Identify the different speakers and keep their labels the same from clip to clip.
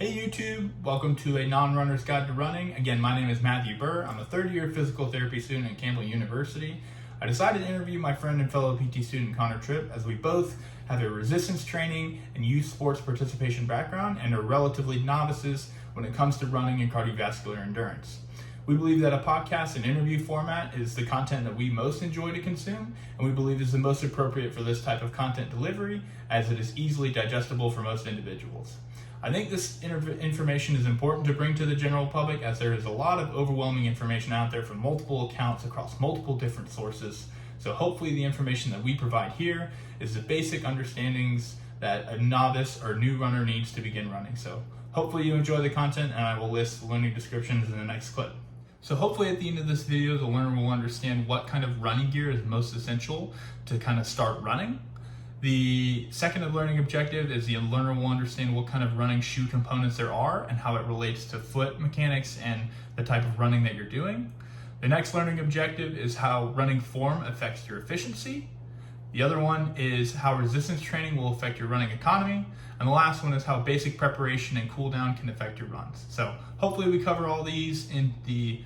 Speaker 1: Hey YouTube, welcome to a non-runner's guide to running. Again, my name is Matthew Burr. I'm a third-year physical therapy student at Campbell University. I decided to interview my friend and fellow PT student Connor Tripp, as we both have a resistance training and youth sports participation background and are relatively novices when it comes to running and cardiovascular endurance. We believe that a podcast and interview format is the content that we most enjoy to consume, and we believe is the most appropriate for this type of content delivery, as it is easily digestible for most individuals. I think this information is important to bring to the general public, as there is a lot of overwhelming information out there from multiple accounts across multiple different sources. So hopefully the information that we provide here is the basic understandings that a novice or new runner needs to begin running. So hopefully you enjoy the content, and I will list the learning descriptions in the next clip. So hopefully at the end of this video, the learner will understand what kind of running gear is most essential to kind of start running. The second learning objective is the learner will understand what kind of running shoe components there are and how it relates to foot mechanics and the type of running that you're doing. The next learning objective is how running form affects your efficiency. The other one is how resistance training will affect your running economy. And the last one is how basic preparation and cool down can affect your runs. So hopefully we cover all these in the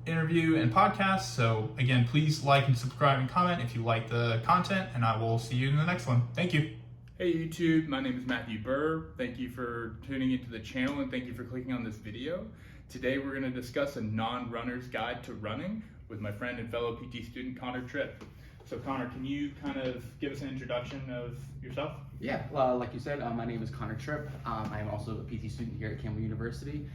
Speaker 1: interview and podcast. So again, please like and subscribe and comment if you like the content, and I will see you in the next one. Thank you.
Speaker 2: Hey YouTube, my name is Matthew Burr. Thank you for tuning into the channel and thank you for clicking on this video. Today we're going to discuss a non-runner's guide to running with my friend and fellow PT student Connor Tripp. So Connor, can you kind of give us an introduction of yourself?
Speaker 3: Yeah, like you said, my name is Connor Tripp. I am also a PT student here at Campbell University.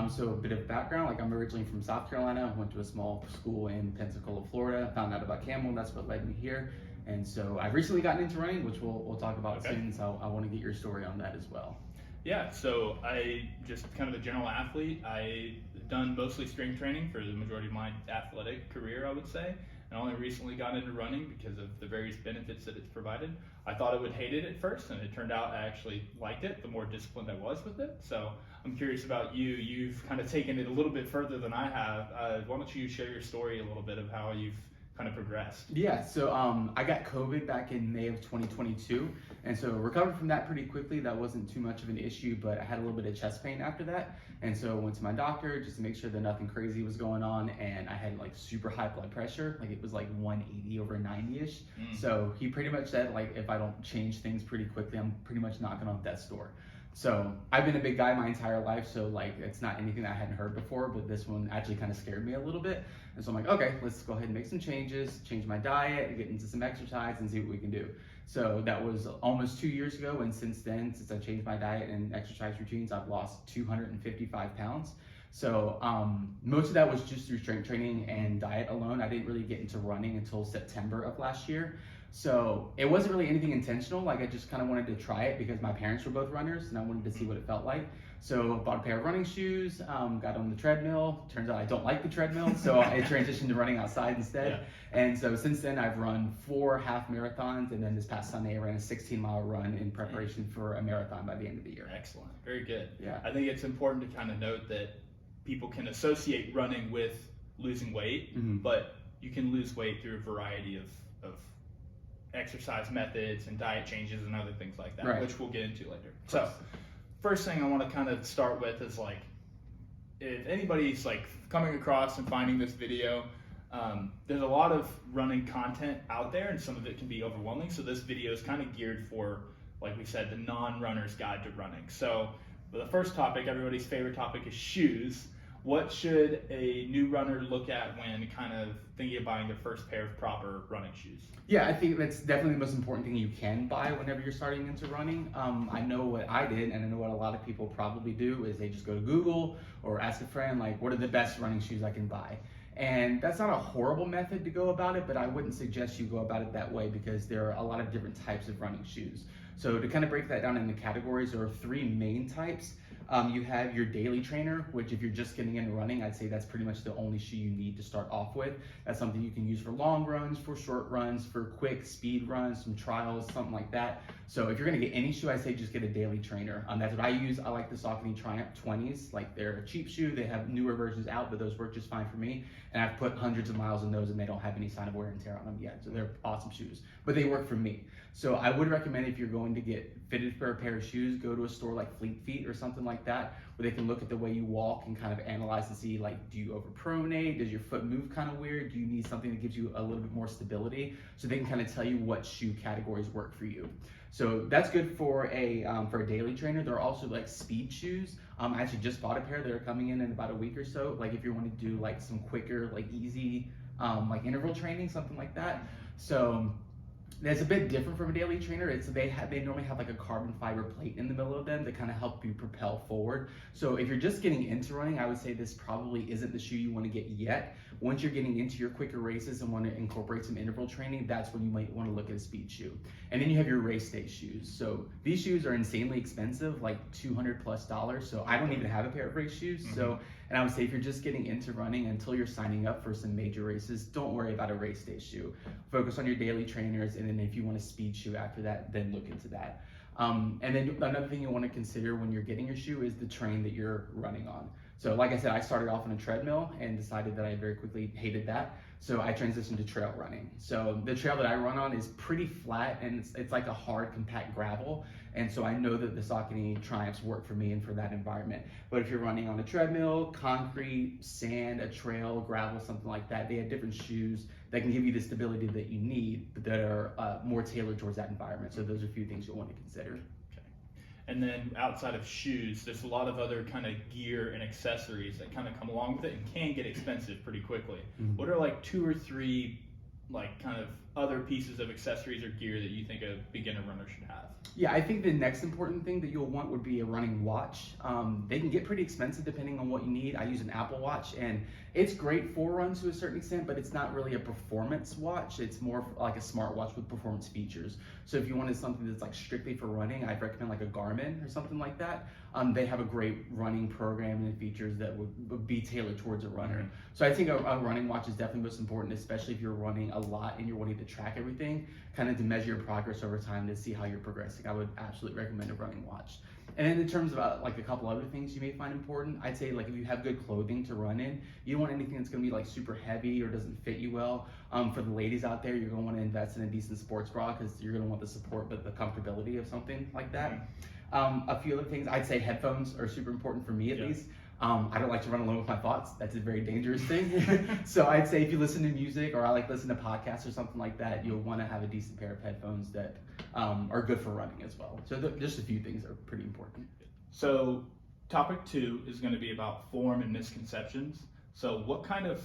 Speaker 3: So a bit of background, like I'm originally from South Carolina, went to a small school in Pensacola, Florida, found out about Campbell, and that's what led me here. And so I've recently gotten into running, which we'll talk about soon, so I want to get your story on that as well.
Speaker 2: Yeah, so I just kind of a general athlete. I've done mostly strength training for the majority of my athletic career, I would say. And only recently got into running because of the various benefits that it's provided. I thought I would hate it at first, and it turned out I actually liked it the more disciplined I was with it. So I'm curious about you. You've kind of taken it a little bit further than I have. Why don't you share your story a little bit of how you've kind of progressed?
Speaker 3: Yeah, so I got COVID back in May of 2022, and so recovered from that pretty quickly. That wasn't too much of an issue, but I had a little bit of chest pain after that, and so I went to my doctor just to make sure that nothing crazy was going on, and I had like super high blood pressure, like it was like 180 over 90-ish. So he pretty much said, like, if I don't change things pretty quickly, I'm pretty much knocking on death's door. So I've been a big guy my entire life, so like it's not anything that I hadn't heard before, but this one actually kind of scared me a little bit. And so I'm like, okay, let's go ahead and make some changes, change my diet, get into some exercise and see what we can do. So that was almost 2 years ago, and since then, since I changed my diet and exercise routines, I've lost 255 pounds. So most of that was just through strength training and diet alone. I didn't really get into running until September of last year. So it wasn't really anything intentional. Like I just kind of wanted to try it because my parents were both runners and I wanted to see what it felt like. So I bought a pair of running shoes, got on the treadmill. Turns out I don't like the treadmill, so I transitioned to running outside instead. Yeah. And so since then I've run 4 half marathons, and then this past Sunday I ran a 16-mile run in preparation for a marathon by the end of the year.
Speaker 2: Excellent, very good.
Speaker 3: Yeah.
Speaker 2: I think it's important to kind of note that people can associate running with losing weight, but you can lose weight through a variety of exercise methods and diet changes and other things like that, which we'll get into later. So first thing I want to kind of start with is, like, if anybody's like coming across and finding this video, there's a lot of running content out there and some of it can be overwhelming. So this video is kind of geared for, like we said, the non-runner's guide to running. So the first topic, everybody's favorite topic, is shoes. What should a new runner look at when kind of thinking of buying their first pair of proper running shoes?
Speaker 3: Yeah, I think that's definitely the most important thing you can buy whenever you're starting into running. I know what I did, and I know what a lot of people probably do, is they just go to Google or ask a friend, like, what are the best running shoes I can buy? And that's not a horrible method to go about it, but I wouldn't suggest you go about it that way because there are a lot of different types of running shoes. So to kind of break that down into categories, there are 3 main types. You have your daily trainer, which if you're just getting into running, I'd say that's pretty much the only shoe you need to start off with. That's something you can use for long runs, for short runs, for quick speed runs, some trials, something like that. So if you're gonna get any shoe, I say just get a daily trainer. That's what I use. I like the Saucony Triumph 20s. Like, they're a cheap shoe. They have newer versions out, but those work just fine for me. And I've put hundreds of miles in those and they don't have any sign of wear and tear on them yet. So they're awesome shoes, but they work for me. So I would recommend, if you're going to get fitted for a pair of shoes, go to a store like Fleet Feet or something like that, where they can look at the way you walk and kind of analyze to see, like, do you overpronate? Does your foot move kind of weird? Do you need something that gives you a little bit more stability? So they can kind of tell you what shoe categories work for you. So that's good for a daily trainer. There are also like speed shoes. I actually just bought a pair that are coming in about a week or so. Like if you want to do like some quicker, like easy, like interval training, something like that. So that's a bit different from a daily trainer. They normally have like a carbon fiber plate in the middle of them to kind of help you propel forward. So if you're just getting into running, I would say this probably isn't the shoe you want to get yet. Once you're getting into your quicker races and want to incorporate some interval training, that's when you might want to look at a speed shoe. And then you have your race day shoes. So these shoes are insanely expensive, like $200+. So I don't even have a pair of race shoes. So, and I would say if you're just getting into running until you're signing up for some major races, don't worry about a race day shoe. Focus on your daily trainers, and then if you want a speed shoe after that, then look into that. And then another thing you want to consider when you're getting your shoe is the terrain that you're running on. So like I said, I started off on a treadmill and decided that I very quickly hated that. So I transitioned to trail running. So the trail that I run on is pretty flat, and it's like a hard, compact gravel. And so I know that the Saucony Triumphs work for me and for that environment. But if you're running on a treadmill, concrete, sand, a trail, gravel, something like that, they have different shoes that can give you the stability that you need, but that are more tailored towards that environment. So those are a few things you'll want to consider.
Speaker 2: And then outside of shoes, there's a lot of other kind of gear and accessories that kind of come along with it and can get expensive pretty quickly. What are like 2 or 3 like kind of other pieces of accessories or gear that you think a beginner runner should have?
Speaker 3: Yeah, I think the next important thing that you'll want would be a running watch. They can get pretty expensive depending on what you need. I use an Apple Watch, and it's great for runs to a certain extent, but it's not really a performance watch. It's more like a smartwatch with performance features. So if you wanted something that's like strictly for running, I'd recommend like a Garmin or something like that. They have a great running program and features that would be tailored towards a runner. So I think a running watch is definitely most important, especially if you're running a lot and you're wanting to track everything, kind of to measure your progress over time to see how you're progressing. I would absolutely recommend a running watch. And then in terms of like a couple other things you may find important, I'd say like if you have good clothing to run in, you don't want anything that's gonna be like super heavy or doesn't fit you well. For the ladies out there, you're gonna wanna invest in a decent sports bra because you're gonna want the support but the comfortability of something like that. A few other things, I'd say headphones are super important for me at least. I don't like to run alone with my thoughts. That's a very dangerous thing. So I'd say if you listen to music, or I like listen to podcasts or something like that, you'll want to have a decent pair of headphones that are good for running as well. So just a few things are pretty important.
Speaker 2: So topic 2 is going to be about form and misconceptions. So what kind of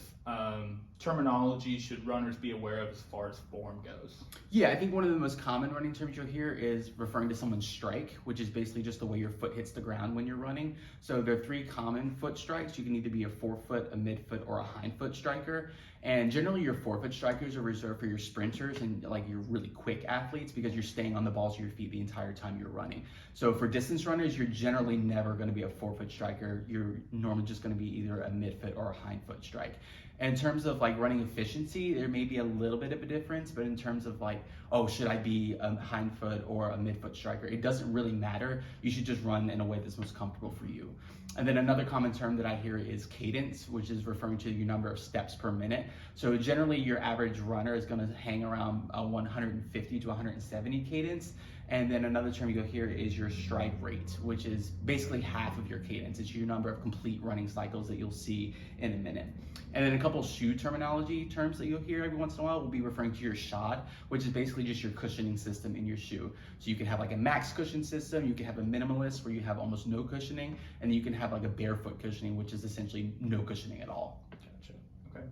Speaker 2: terminology should runners be aware of as far as form goes?
Speaker 3: Yeah, I think one of the most common running terms you'll hear is referring to someone's strike, which is basically just the way your foot hits the ground when you're running. So there are 3 common foot strikes. You can either be a forefoot, a midfoot, or a hindfoot striker. And generally your forefoot strikers are reserved for your sprinters and like your really quick athletes because you're staying on the balls of your feet the entire time you're running. So for distance runners, you're generally never going to be a forefoot striker. You're normally just going to be either a midfoot or a hindfoot strike. In terms of like running efficiency, there may be a little bit of a difference, but in terms of like, oh, should I be a hindfoot or a midfoot striker? It doesn't really matter. You should just run in a way that's most comfortable for you. And then another common term that I hear is cadence, which is referring to your number of steps per minute. So generally your average runner is going to hang around 150 to 170 cadence. And then another term you'll hear is your stride rate, which is basically half of your cadence. It's your number of complete running cycles that you'll see in a minute. And then a couple shoe terminology terms that you'll hear every once in a while will be referring to your shod, which is basically just your cushioning system in your shoe. So you can have like a max cushion system, you can have a minimalist where you have almost no cushioning, and you can have like a barefoot cushioning, which is essentially no cushioning at all.
Speaker 2: Gotcha. Okay.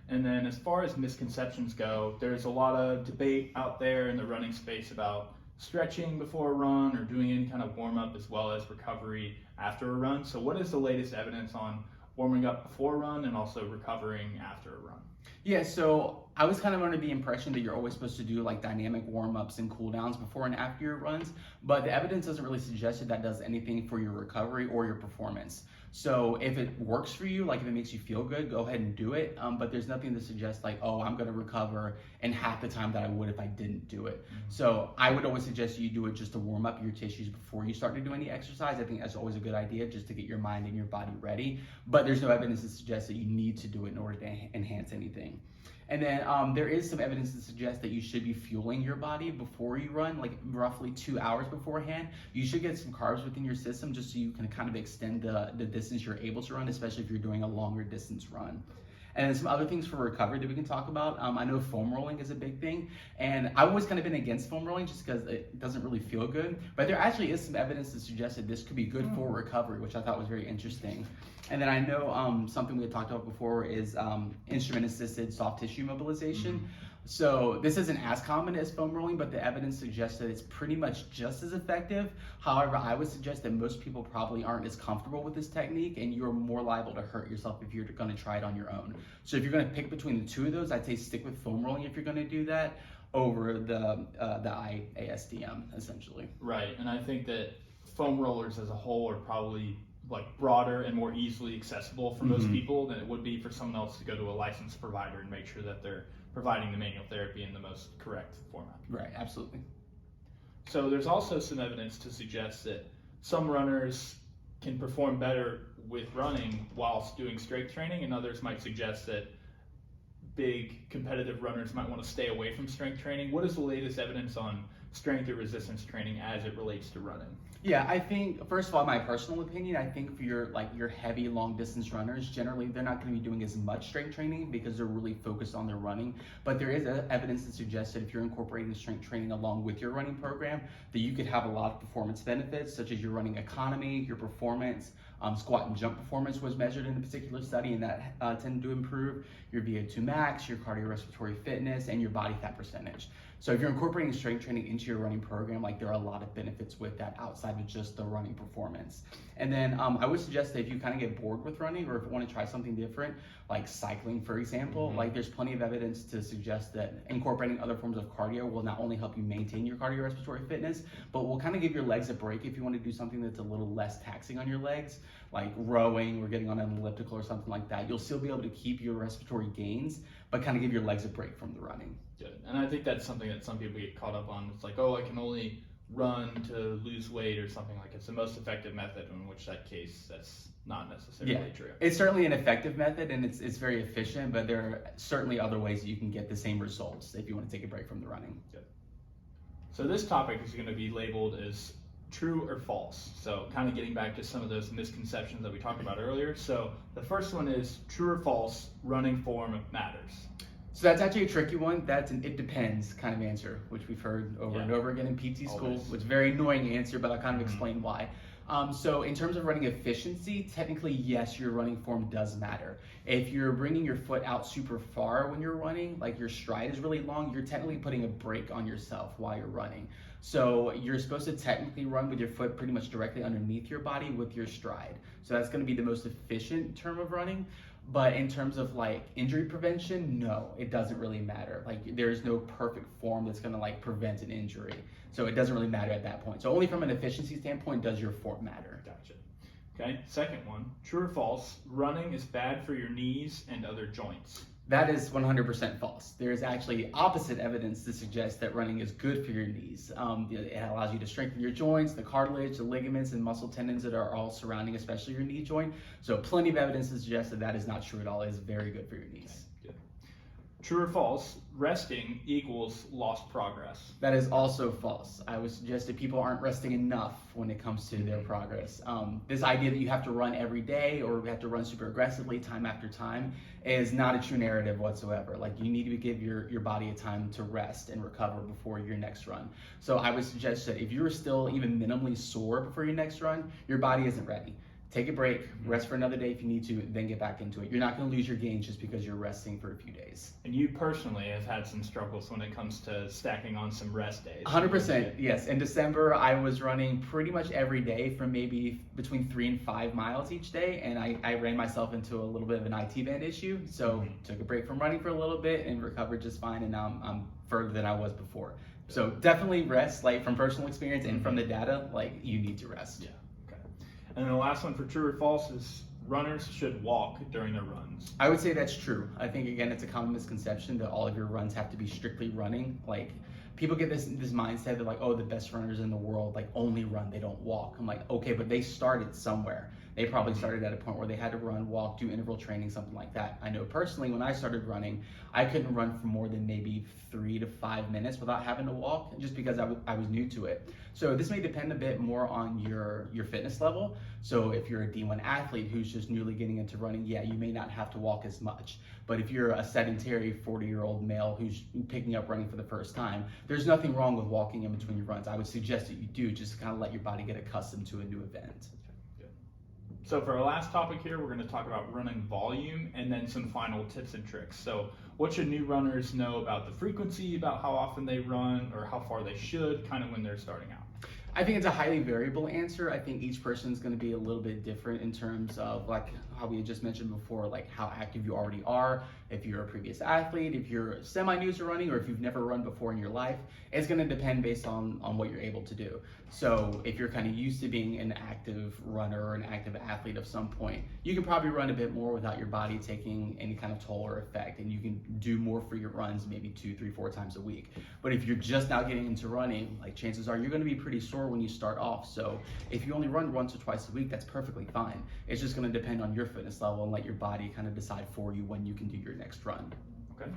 Speaker 2: And then as far as misconceptions go, there's a lot of debate out there in the running space about stretching before a run or doing any kind of warm-up as well as recovery after a run. So what is the latest evidence on warming up before a run and also recovering after a run?
Speaker 3: Yeah, so I was kind of under the impression that you're always supposed to do like dynamic warm-ups and cool-downs before and after your runs, but the evidence doesn't really suggest that does anything for your recovery or your performance. So if it works for you, like if it makes you feel good, go ahead and do it. But there's nothing to suggest like, oh, I'm gonna recover in half the time that I would if I didn't do it. So I would always suggest you do it just to warm up your tissues before you start to do any exercise. I think that's always a good idea just to get your mind and your body ready. But there's no evidence to suggest that you need to do it in order to enhance anything. And then there is some evidence to suggest that you should be fueling your body before you run, like roughly 2 hours beforehand. You should get some carbs within your system just so you can kind of extend the distance you're able to run, especially if you're doing a longer distance run. And then some other things for recovery that we can talk about. I know foam rolling is a big thing, and I've always kind of been against foam rolling just because it doesn't really feel good. But there actually is some evidence to suggest that this could be good for recovery, which I thought was very interesting. And then I know something we had talked about before is instrument-assisted soft tissue mobilization. So this isn't as common as foam rolling, but the evidence suggests that it's pretty much just as effective. However, I would suggest that most people probably aren't as comfortable with this technique, and you're more liable to hurt yourself if you're going to try it on your own. So if you're going to pick between the two of those, I'd say stick with foam rolling if you're going to do that over the IASDM, essentially.
Speaker 2: Right, and I think that foam rollers as a whole are probably like broader and more easily accessible for most people than it would be for someone else to go to a licensed provider and make sure that they're providing the manual therapy in the most correct format.
Speaker 3: Right, absolutely.
Speaker 2: So there's also some evidence to suggest that some runners can perform better with running whilst doing strength training, and others might suggest that big competitive runners might want to stay away from strength training. What is the latest evidence on strength or resistance training as it relates to running?
Speaker 3: Yeah, I think, first of all, my personal opinion, I think for your heavy long distance runners, generally they're not going to be doing as much strength training because they're really focused on their running. But there is evidence that suggests that if you're incorporating strength training along with your running program, that you could have a lot of performance benefits, such as your running economy, your performance. Squat and jump performance was measured in a particular study, and that tended to improve your VO2 max, your cardiorespiratory fitness, and your body fat percentage. So if you're incorporating strength training into your running program, like there are a lot of benefits with that outside of just the running performance. And then I would suggest that if you kind of get bored with running, or if you want to try something different, like cycling, for example, like there's plenty of evidence to suggest that incorporating other forms of cardio will not only help you maintain your cardiorespiratory fitness, but will kind of give your legs a break if you want to do something that's a little less taxing on your legs, like rowing or getting on an elliptical or something like that. You'll still be able to keep your respiratory gains, but kind of give your legs a break from the running.
Speaker 2: Good. And I think that's something that some people get caught up on. It's like, oh, I can only run to lose weight or something like it's the most effective method, in which that case that's not necessarily true.
Speaker 3: It's certainly an effective method and it's very efficient, but there are certainly other ways that you can get the same results if you want to take a break from the running.
Speaker 2: Good. So this topic is going to be labeled as true or false. So kind of getting back to some of those misconceptions that we talked about earlier. So the first one is true or false, running form matters.
Speaker 3: So that's actually a tricky one. That's an it depends kind of answer, which we've heard over and over again in PT school. It's a very annoying answer, but I'll kind of explain why. So in terms of running efficiency, technically, yes, your running form does matter. If you're bringing your foot out super far when you're running, like your stride is really long, you're technically putting a brake on yourself while you're running. So you're supposed to technically run with your foot pretty much directly underneath your body with your stride. So that's going to be the most efficient term of running. But in terms of like injury prevention, no, it doesn't really matter. Like there's no perfect form that's going to like prevent an injury. So it doesn't really matter at that point. So only from an efficiency standpoint does your form matter.
Speaker 2: Gotcha. Okay, second one, true or false, running is bad for your knees and other joints.
Speaker 3: That is 100% false. There is actually opposite evidence to suggest that running is good for your knees. It allows you to strengthen your joints, the cartilage, the ligaments, and muscle tendons that are all surrounding, especially your knee joint. So plenty of evidence to suggest that that is not true at all. It is very good for your knees.
Speaker 2: Good. True or false, resting equals lost progress.
Speaker 3: That is also false. I would suggest that people aren't resting enough when it comes to their progress. This idea that you have to run every day or you have to run super aggressively time after time is not a true narrative whatsoever. Like you need to give your body a time to rest and recover before your next run. So I would suggest that if you're still even minimally sore before your next run, your body isn't ready. Take a break, rest for another day if you need to, then get back into it. You're not going to lose your gains just because you're resting for a few days.
Speaker 2: And you personally have had some struggles when it comes to stacking on some rest days.
Speaker 3: 100%, yes. In December, I was running pretty much every day from maybe between 3 and 5 miles each day, and I ran myself into a little bit of an IT band issue. So took a break from running for a little bit and recovered just fine, and now I'm further than I was before. So definitely rest, like from personal experience and from the data, like you need to rest.
Speaker 2: Yeah. And then the last one for true or false is runners should walk during their runs.
Speaker 3: I would say that's true. I think, again, it's a common misconception that all of your runs have to be strictly running. Like, people get this mindset that like, oh, the best runners in the world like only run, they don't walk. I'm like, okay, but they started somewhere. they probably started at a point where they had to run, walk, do interval training, something like that. I know personally when I started running, I couldn't run for more than maybe 3 to 5 minutes without having to walk, just because I was new to it. So this may depend a bit more on your fitness level. So if you're a D1 athlete who's just newly getting into running, yeah, you may not have to walk as much. But if you're a sedentary 40-year-old male who's picking up running for the first time, there's nothing wrong with walking in between your runs. I would suggest that you do, just to kind of let your body get accustomed to a new event.
Speaker 2: So for our last topic here, we're going to talk about running volume and then some final tips and tricks. So what should new runners know about the frequency, about how often they run, or how far they should, kind of when they're starting out?
Speaker 3: I think it's a highly variable answer. I think each person is going to be a little bit different in terms of like how we had just mentioned before, like how active you already are. If you're a previous athlete, if you're semi-new to running, or if you've never run before in your life, it's going to depend based on what you're able to do. So if you're kind of used to being an active runner or an active athlete of some point, you can probably run a bit more without your body taking any kind of toll or effect, and you can do more for your runs maybe 2, 3, 4 times a week. But if you're just now getting into running, like chances are you're going to be pretty sore when you start off. So if you only run once or twice a week, that's perfectly fine. It's just going to depend on your fitness level and let your body kind of decide for you when you can do your next run.
Speaker 2: Okay.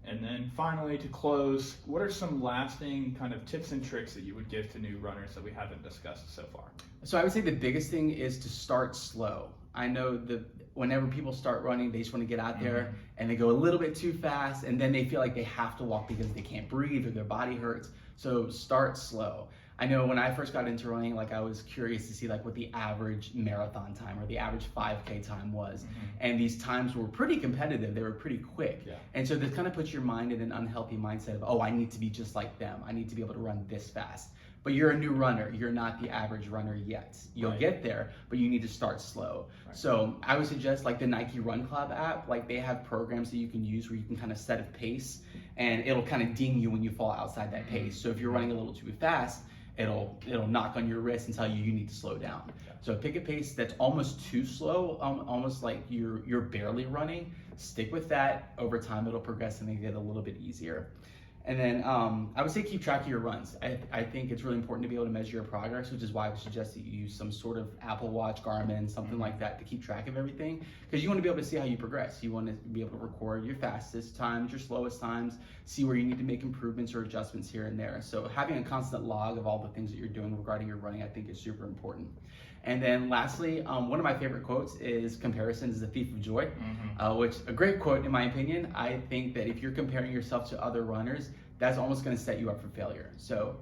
Speaker 2: And then finally, to close, what are some lasting kind of tips and tricks that you would give to new runners that we haven't discussed so far?
Speaker 3: So I would say the biggest thing is to start slow. I know that whenever people start running, they just want to get out there and they go a little bit too fast, and then they feel like they have to walk because they can't breathe or their body hurts. So start slow. I know when I first got into running, like I was curious to see like what the average marathon time or the average 5K time was. And these times were pretty competitive. They were pretty quick.
Speaker 2: Yeah.
Speaker 3: And so this kind of puts your mind in an unhealthy mindset of, oh, I need to be just like them. I need to be able to run this fast. But you're a new runner. You're not the average runner yet. You'll get there, but you need to start slow. So I would suggest like the Nike Run Club app, like they have programs that you can use where you can kind of set a pace and it'll kind of ding you when you fall outside that pace. So if you're running a little too fast, it'll knock on your wrist and tell you need to slow down. So pick a pace that's almost too slow, almost like you're barely running. Stick with that. Over time, it'll progress and get a little bit easier. And then I would say keep track of your runs. I think it's really important to be able to measure your progress, which is why I would suggest that you use some sort of Apple Watch, Garmin, something like that to keep track of everything. Because you want to be able to see how you progress. You want to be able to record your fastest times, your slowest times, see where you need to make improvements or adjustments here and there. So having a constant log of all the things that you're doing regarding your running, I think is super important. And then lastly, one of my favorite quotes is comparison is the thief of joy, which a great quote in my opinion. I think that if you're comparing yourself to other runners, that's almost going to set you up for failure. So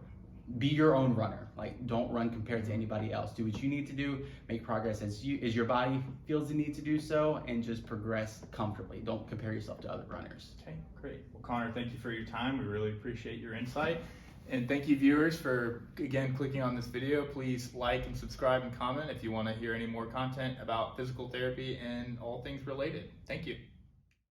Speaker 3: be your own runner. Like don't run compared to anybody else. Do what you need to do, make progress as your body feels the need to do so, and just progress comfortably. Don't compare yourself to other runners.
Speaker 2: Okay, great. Well, Connor, thank you for your time. We really appreciate your insight. And thank you viewers for, again, clicking on this video. Please like and subscribe and comment if you want to hear any more content about physical therapy and all things related. Thank you.